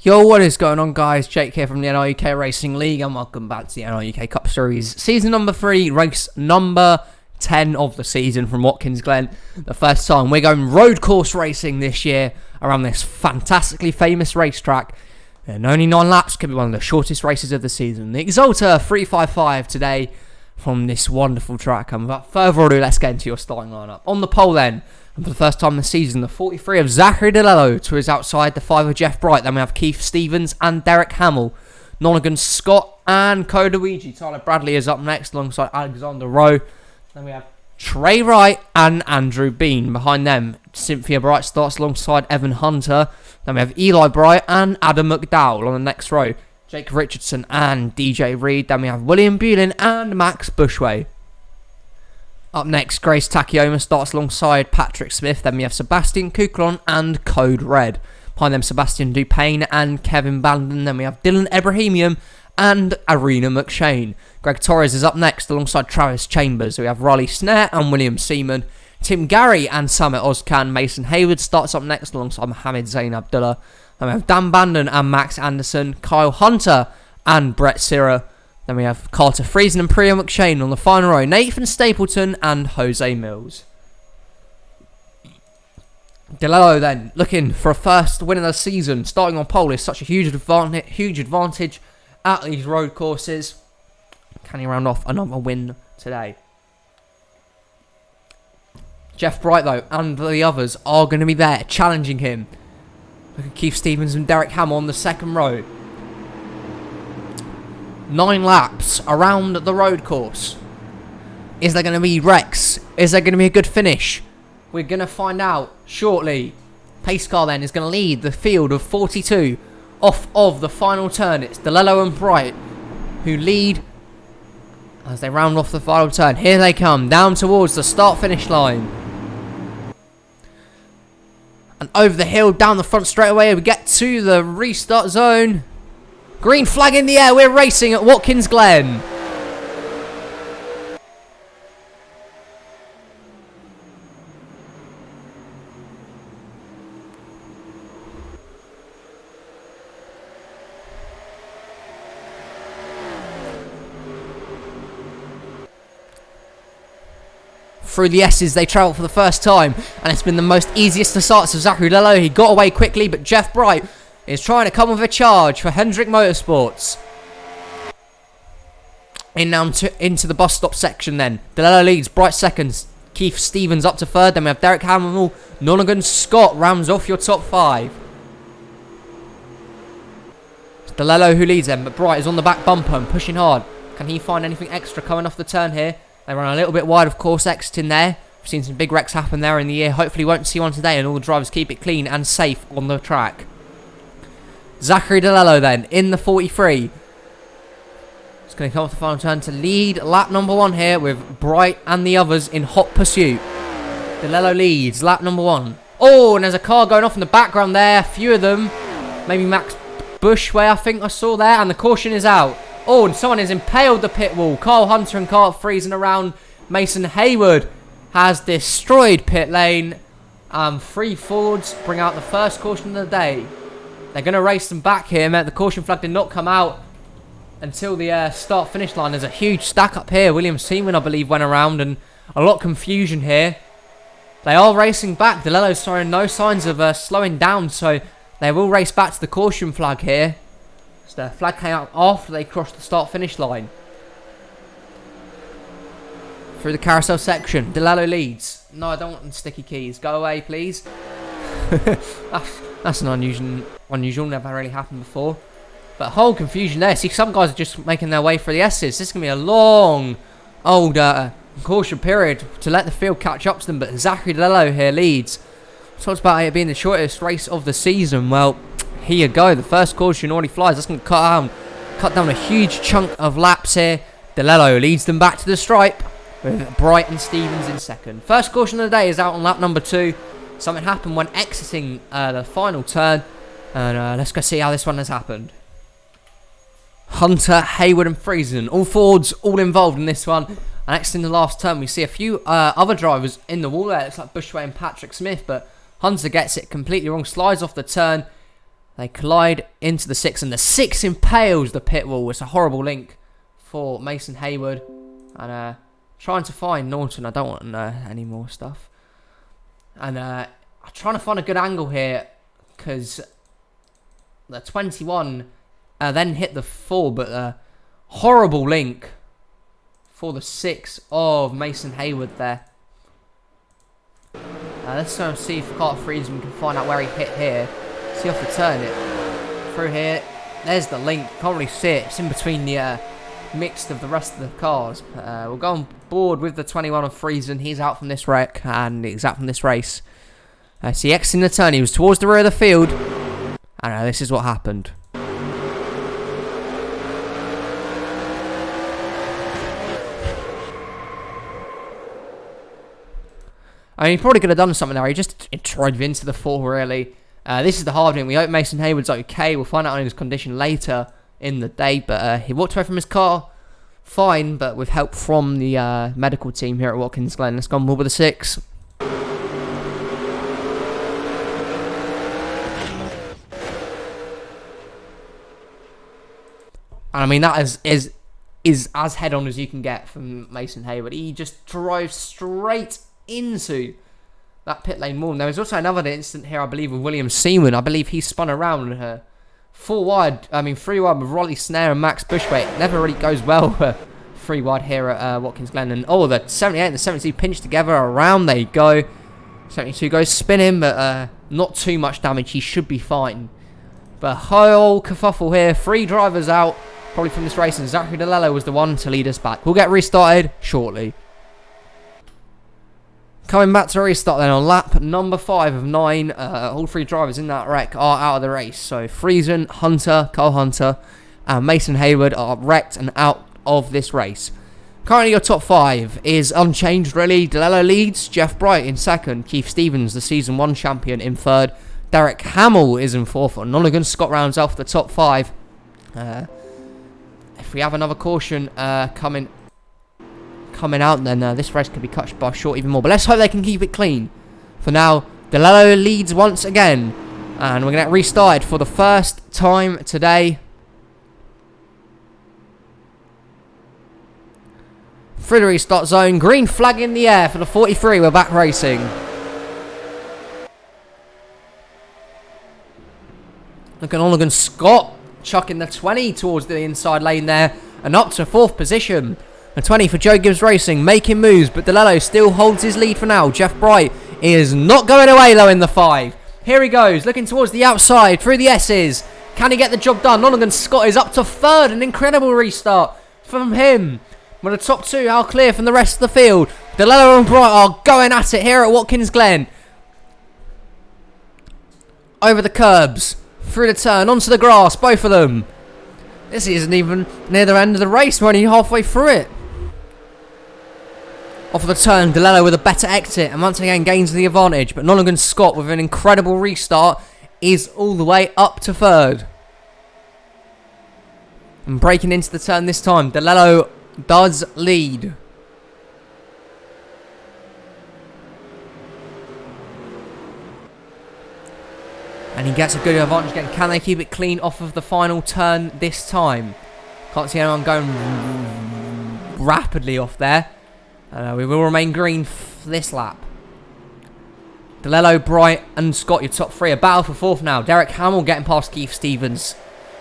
Yo, what is going on, guys? Jake here from the NRUK Racing League, and welcome back to the NRUK Cup Series Season number 3, race number 10 of the season from Watkins Glen. The first time we're going road course racing this year around this fantastically famous racetrack. And only 9 laps, could be one of the shortest races of the season. The Axalta 355 today from this wonderful track. And without further ado, let's get into your starting lineup. On the pole then, and for the first time this season, the 43 of Zachary DeLello to his outside, the 5 of Jeff Bright. Then we have Keith Stevens and Derek Hamill. Nonigan Scott and Kodaluigi. Tyler Bradley is up next alongside Alexander Rowe. Then we have Trey Wright and Andrew Bean. Behind them, Cynthia Bright starts alongside Evan Hunter. Then we have Eli Bright and Adam McDowell on the next row. Jake Richardson and DJ Reed. Then we have William Bulin and Max Bushway. Up next, Grace Takioma starts alongside Patrick Smith. Then we have Sebastian Kuklon and Code Red. Behind them, Sebastian Dupain and Kevin Bandon. Then we have Dylan Ebrahimian and Arena McShane. Greg Torres is up next alongside Travis Chambers. We have Riley Snare and William Seaman. Tim Gary and Samit Ozcan. Mason Hayward starts up next alongside Mohamed Zain Abdullah. Then we have Dan Bandon and Max Anderson. Kyle Hunter and Brett Sirra. Then we have Carter Friesen and Priya McShane on the final row. Nathan Stapleton and Jose Mills. DeLello then looking for a first win of the season. Starting on pole is such a huge advantage at these road courses. Can he round off another win today? Jeff Bright though and the others are going to be there challenging him. Look at Keith Stevens and Derek Hamill on the second row. 9 laps around the road course. Is there going to be wrecks? Is there going to be a good finish? We're going to find out shortly. Pace car then is going to lead the field of 42 off of the final turn. It's DeLello and Bright who lead as they round off the final turn. Here they come down towards the start-finish line. And over the hill, down the front straight away, we get to the restart zone. Green flag in the air, we're racing at Watkins Glen. Through the S's they travel for the first time, and it's been the most easiest of starts of Zachary DeLello. He got away quickly, but Jeff Bright is trying to come with a charge for Hendrick Motorsports. In now into the bus stop section then. DeLello leads, Bright seconds, Keith Stevens up to third. Then we have Derek Hamill, Nonigan Scott rounds off your top 5. It's DeLello who leads them, but Bright is on the back bumper and pushing hard. Can he find anything extra coming off the turn here? They run a little bit wide, of course, exiting there. We've seen some big wrecks happen there in the year. Hopefully won't see one today, and all the drivers keep it clean and safe on the track. Zachary DeLello then, in the 43. It's going to come off the final turn to lead lap number 1 here with Bright and the others in hot pursuit. DeLello leads lap number 1. Oh, and there's a car going off in the background there. A few of them. Maybe Max Bushway, I think I saw there. And the caution is out. Oh, and someone has impaled the pit wall. Kyle Hunter and Carl Friesen around. Mason Hayward has destroyed pit lane. 3 Fords bring out the first caution of the day. They're going to race them back here. The caution flag did not come out until the start-finish line. There's a huge stack up here. William Seaman, I believe, went around, and a lot of confusion here. They are racing back. DeLello's showing no signs of slowing down, so they will race back to the caution flag here. So the flag came out after they crossed the start-finish line. Through the carousel section, DeLello leads. No, I don't want the sticky keys. Go away, please. That's an unusual, never really happened before. But whole confusion there. See, some guys are just making their way for the S's. This is going to be a long, old caution period to let the field catch up to them. But Zachary DeLello here leads. Talks about it being the shortest race of the season. Well, here you go. The first caution already flies. That's going to cut down a huge chunk of laps here. DeLello leads them back to the stripe with Bright and Stevens in second. First caution of the day is out on lap number 2. Something happened when exiting the final turn. And let's go see how this one has happened. Hunter, Hayward and Friesen. All Fords, all involved in this one. And exiting the last turn, we see a few other drivers in the wall there. It looks like Bushway and Patrick Smith. But Hunter gets it completely wrong. Slides off the turn. They collide into the 6, and the 6 impales the pit wall. It's a horrible link for Mason Hayward. And trying to find Norton. I don't want any more stuff. And I'm trying to find a good angle here, because the 21 then hit the 4, but horrible link for the 6 of Mason Hayward there. Let's go and see if Carter Friesman can find out where he hit here. See if we turn it through here. There's the link. Can't really see it. It's in between the mixed of the rest of the cars. We'll go on board with the 21 of Friesen. He's out from this wreck, and he's out from this race. See, exiting the turn. He was towards the rear of the field. And this is what happened. I mean, he probably could have done something there. He just drove into the 4, really. This is the hard one. We hope Mason Hayward's okay. We'll find out on his condition later in the day. But he walked away from his car fine, but with help from the medical team here at Watkins Glen. Let's go on board with the 6. And I mean, that is as head-on as you can get from Mason Hayward. He just drove straight into that pit lane wall. There was also another incident here, I believe, with William Seaman. I believe he spun around her 3 wide with Rolly Snare and Max Bushwaite. Never really goes well 3 wide here at Watkins Glen. And the 78 and the 72 pinch together. Around they go. 72 goes spinning, but not too much damage. He should be fine. But whole kerfuffle here. 3 drivers out probably from this race, and Zachary DeLello was the one to lead us back. We'll get restarted shortly. Coming back to restart then on lap number 5 of 9. All 3 drivers in that wreck are out of the race. So Friesen, Hunter, Cole Hunter, and Mason Hayward are wrecked and out of this race. Currently your top 5 is unchanged really. DeLello leads, Jeff Bright in 2nd, Keith Stevens, the Season 1 champion, in 3rd. Derek Hamill is in 4th. And Nolligan Scott rounds off the top 5. If we have another caution coming out, then this race could be cut by short even more. But let's hope they can keep it clean. For now, DeLello leads once again. And we're going to get restarted for the first time today. Through the restart zone. Green flag in the air for the 43. We're back racing. Look at Nolligan Scott chucking the 20 towards the inside lane there. And up to 4th position. A 20 for Joe Gibbs Racing, making moves, but DeLello still holds his lead for now. Jeff Bright is not going away low in the 5. Here he goes, looking towards the outside, through the S's. Can he get the job done? Nolligan Scott is up to 3rd, an incredible restart from him. With the top 2 out clear from the rest of the field. DeLello and Bright are going at it here at Watkins Glen. Over the curbs, through the turn, onto the grass, both of them. This isn't even near the end of the race, we're only halfway through it. Off of the turn, DeLello with a better exit, and once again gains the advantage. But Nolligan Scott with an incredible restart is all the way up to 3rd. And breaking into the turn this time, DeLello does lead. And he gets a good advantage again. Can they keep it clean off of the final turn this time? Can't see anyone going rapidly off there. We will remain green this lap. DeLello, Bright and Scott, your top 3. A battle for 4th now. Derek Hamill getting past Keith Stevens.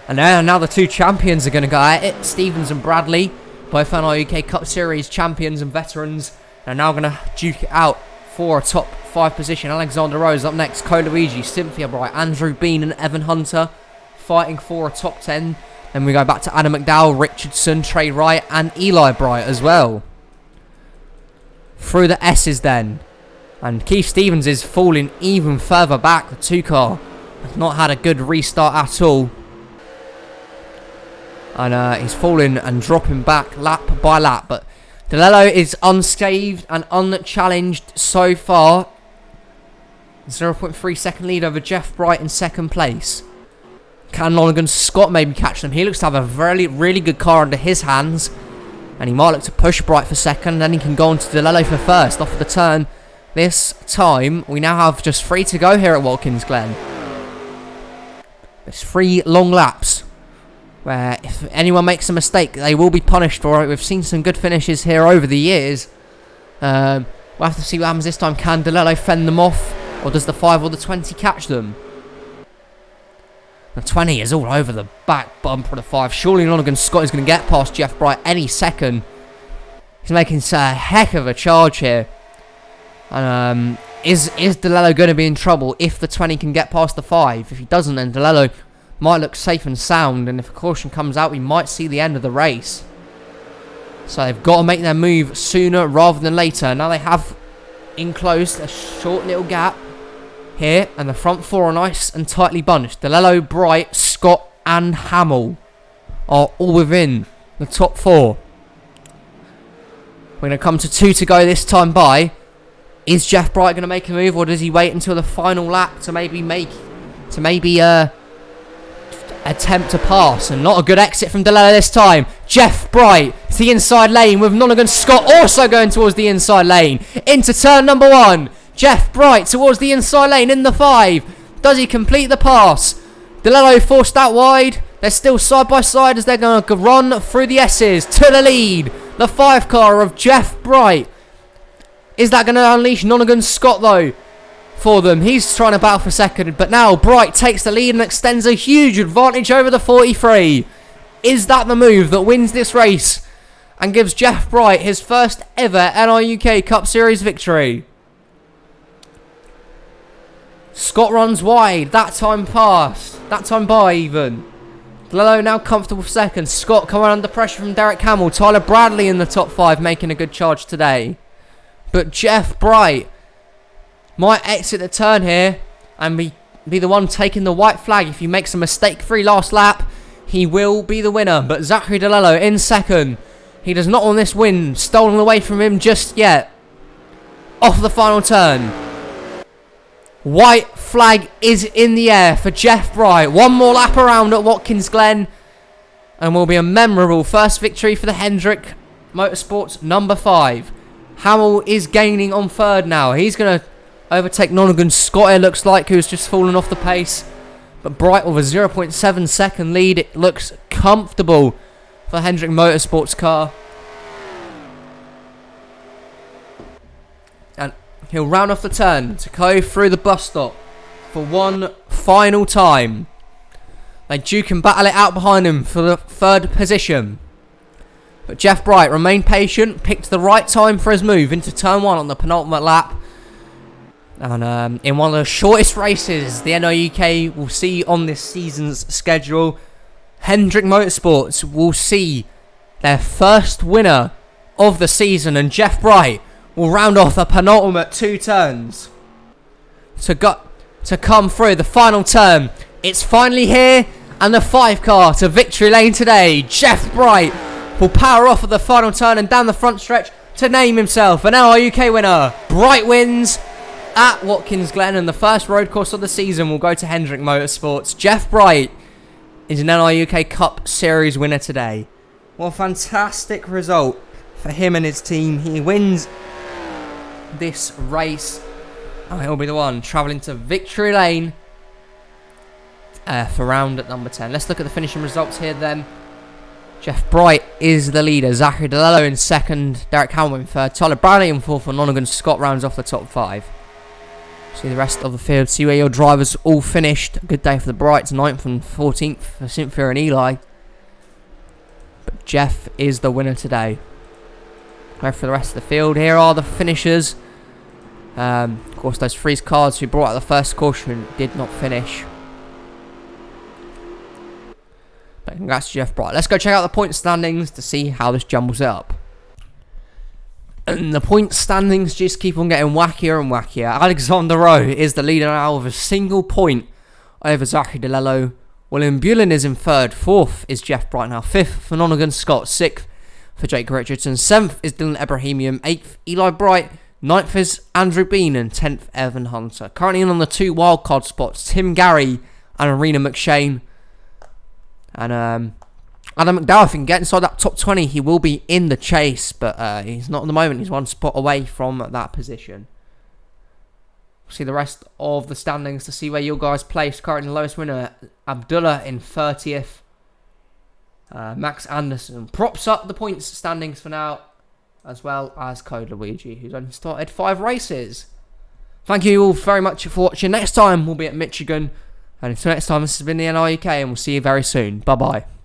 And now the 2 champions are going to go at it. Stevens and Bradley, both NRUK Cup Series champions and veterans, are now going to duke it out for a top 5 position. Alexander Rose up next. Coluigi, Cynthia Bright, Andrew Bean and Evan Hunter fighting for a top 10. Then we go back to Adam McDowell, Richardson, Trey Wright and Eli Bright as well. Through the S's then. And Keith Stevens is falling even further back. The 2 car has not had a good restart at all. And he's falling and dropping back lap by lap. But DeLello is unscathed and unchallenged so far. 0.3 second lead over Jeff Bright in 2nd place. Can Nolligan Scott maybe catch them? He looks to have a really good car under his hands. And he might look to push Bright for 2nd. Then he can go on to DeLello for 1st off of the turn. This time, we now have just 3 to go here at Watkins Glen. There's 3 long laps where if anyone makes a mistake, they will be punished for it. We've seen some good finishes here over the years. We'll have to see what happens this time. Can DeLello fend them off, or does the 5 or the 20 catch them? The 20 is all over the back bumper of the 5. Surely Lonergan Scott is going to get past Jeff Bright any second. He's making a heck of a charge here. And is DeLello going to be in trouble if the 20 can get past the 5? If he doesn't, then DeLello might look safe and sound, and if a caution comes out, we might see the end of the race. So they've got to make their move sooner rather than later. Now they have enclosed a short little gap here, and the front 4 are nice and tightly bunched. DeLello, Bright, Scott and Hamill are all within the top 4. We're going to come to 2 to go this time by. Is Jeff Bright going to make a move, or does he wait until the final lap to maybe attempt to pass? And not a good exit from DeLello this time. Jeff Bright to the inside lane, with Lonergan Scott also going towards the inside lane into turn number 1. Jeff Bright towards the inside lane in the 5. Does he complete the pass? DeLello forced out wide. They're still side by side as they're going to run through the S's to the lead. The 5 car of Jeff Bright. Is that going to unleash Lonergan Scott though for them? He's trying to battle for second, but now Bright takes the lead and extends a huge advantage over the 43. Is that the move that wins this race and gives Jeff Bright his first ever NRUK Cup Series victory? Scott runs wide, that time by even. DeLello now comfortable for second. Scott coming under pressure from Derek Hamill. Tyler Bradley in the top 5 making a good charge today. But Jeff Bright might exit the turn here and be the one taking the white flag. If he makes a mistake-free last lap, he will be the winner. But Zachary DeLello in second. He does not want this win stolen away from him just yet. Off the final turn. White flag is in the air for Jeff Bright. One more lap around at Watkins Glen, and will be a memorable first victory for the Hendrick Motorsports number 5. Hamill is gaining on 3rd now. He's going to overtake Lonergan Scott, it looks like, who's just fallen off the pace. But Bright with a 0.7 second lead. It looks comfortable for the Hendrick Motorsports car. And he'll round off the turn to go through the bus stop for one final time. They duke and battle it out behind him for the 3rd position. But Jeff Bright remained patient, picked the right time for his move into turn 1 on the penultimate lap. And in one of the shortest races the NRUK will see on this season's schedule, Hendrick Motorsports will see their first winner of the season, and Jeff Bright will round off the penultimate 2 turns to come through the final turn. It's finally here, and the 5 car to victory lane today. Jeff Bright will power off at the final turn and down the front stretch to name himself an NRUK winner. Bright wins at Watkins Glen, and the first road course of the season will go to Hendrick Motorsports. Jeff Bright is an NRUK Cup Series winner today. What a fantastic result for him and his team. He wins this race, and he'll be the one travelling to victory lane for round at number 10. Let's look at the finishing results here then. Jeff Bright is the leader. Zachary DeLello in second. Derek Hamill in third. Tyler Bradley in fourth. And Lonergan Scott rounds off the top 5. See the rest of the field. See where your drivers all finished. Good day for the Brights. 9th and 14th for Cynthia and Eli. But Jeff is the winner today. Go for the rest of the field. Here are the finishers. Of course, those 3 cars who brought out the first caution did not finish. But congrats to Jeff Bright. Let's go check out the point standings to see how this jumbles it up. And the point standings just keep on getting wackier and wackier. Alexander Rowe is the leader now with a single point over Zachary DeLello. William Bullen is in third. 4th is Jeff Bright now. 5th for Lonergan Scott. 6th for Jake Richardson. 7th is Dylan Ebrahimian. 8th Eli Bright. 9th is Andrew Bean, and 10th Evan Hunter. Currently in on the 2 wildcard spots, Tim Gary and Arena McShane. And Adam McDowell, if he can get inside that top 20, he will be in the chase. But he's not at the moment. He's 1 spot away from that position. See the rest of the standings to see where your guys placed. Currently the lowest winner, Abdullah in 30th. Max Anderson props up the points standings for now, as well as Code Luigi, who's only started 5 races. Thank you all very much for watching. Next time we'll be at Michigan. And until next time, this has been the NRUK, and we'll see you very soon. Bye-bye.